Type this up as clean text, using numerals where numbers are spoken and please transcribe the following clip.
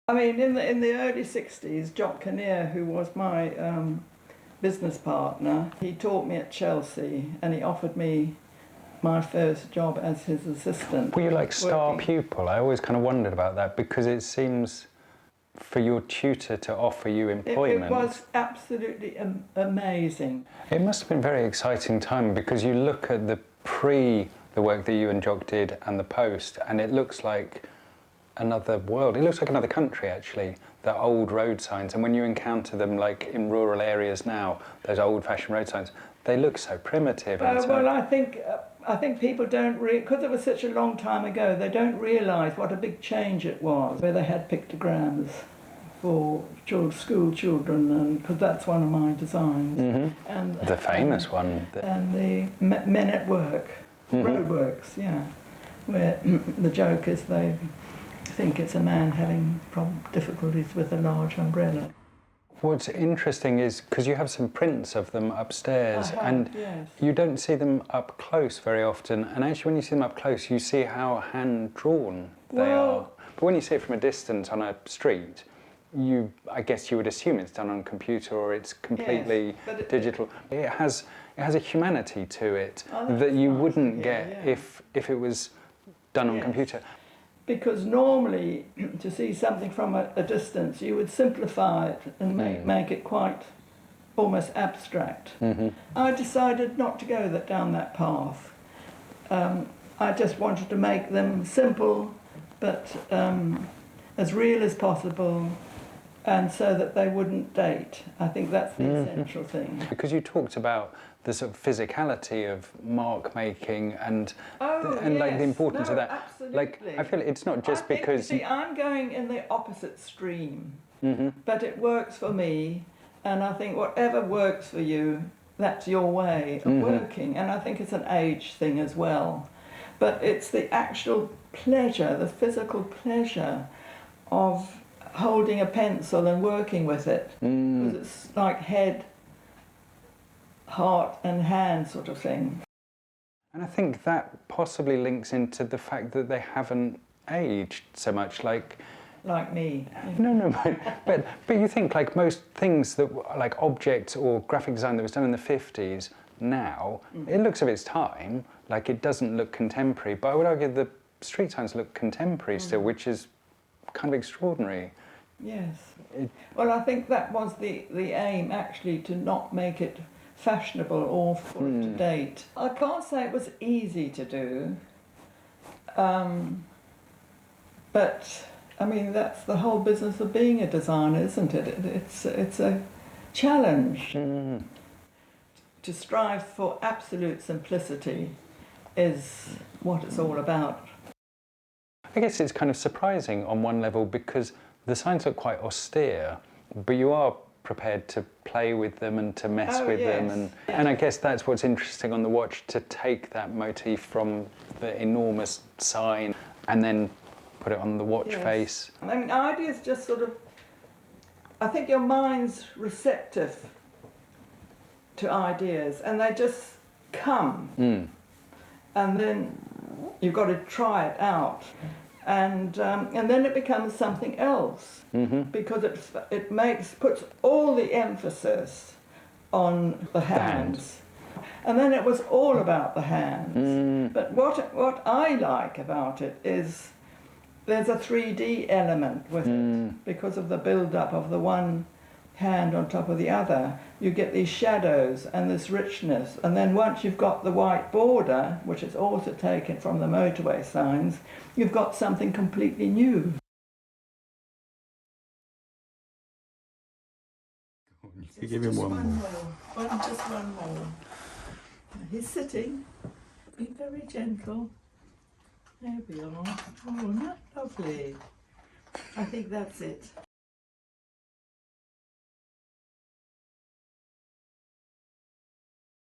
I mean, in the early 60s, Jock Kinneir, who was my business partner, he taught me at Chelsea and he offered me my first job as his assistant. Were you like star pupil? I always kind of wondered about that because it seems for your tutor to offer you employment. It was absolutely amazing. It must have been a very exciting time because you look at the work that you and Jock did and the post, and it looks like another world. It looks like another country, actually, the old road signs. And when you encounter them, like in rural areas now, those old-fashioned road signs, they look so primitive. Well, I think people don't because it was such a long time ago, they don't realise what a big change it was, where they had pictograms for school children, and because that's one of my designs. Mm-hmm. And the famous one. And the Men at Work, mm-hmm. Roadworks, yeah, where the joke is they think it's a man having difficulties with a large umbrella. What's interesting is, because you have some prints of them upstairs, and yes. You don't see them up close very often, and actually when you see them up close you see how hand-drawn they are. But when you see it from a distance on a street, I guess you would assume it's done on a computer or it's completely digital. It has a humanity to it that you wouldn't get if it was done on computer. Because normally, to see something from a distance, you would simplify it and make it quite almost abstract. Mm-hmm. I decided not to go down that path. I just wanted to make them simple, but as real as possible, and so that they wouldn't date. I think that's the essential thing. Because you talked about the sort of physicality of mark making and like the importance of that. Absolutely. Like, I feel it's not just because. See, I'm going in the opposite stream, mm-hmm. but it works for me, and I think whatever works for you, that's your way of working. And I think it's an age thing as well, but it's the actual pleasure, the physical pleasure of holding a pencil and working with it, because it's like head, heart and hand sort of thing. And I think that possibly links into the fact that they haven't aged so much, like me. No, but you think like most things that like objects or graphic design that was done in the 50s now, it looks of its time, like it doesn't look contemporary, but I would argue the street signs look contemporary still, which is kind of extraordinary. Yes. Well, I think that was the aim, actually, to not make it fashionable or for it to date. I can't say it was easy to do, but I mean that's the whole business of being a designer, isn't it? It's a challenge. To strive for absolute simplicity is what it's all about. I guess it's kind of surprising on one level because the signs look quite austere, but you are prepared to play with them and to mess with them, and I guess that's what's interesting on the watch, to take that motif from the enormous sign and then put it on the watch face. I mean, ideas just sort of, I think your mind's receptive to ideas and they just come, and then you've got to try it out. And then it becomes something else, because it puts all the emphasis on the hands. And then it was all about the hands. But what I like about it is there's a 3D element with it, because of the build-up of the one hand on top of the other. You get these shadows and this richness, and then once you've got the white border, which is also taken from the motorway signs, you've got something completely new. You give him one more. Just one more. He's sitting. Be very gentle. There we are. Oh, isn't that lovely? I think that's it.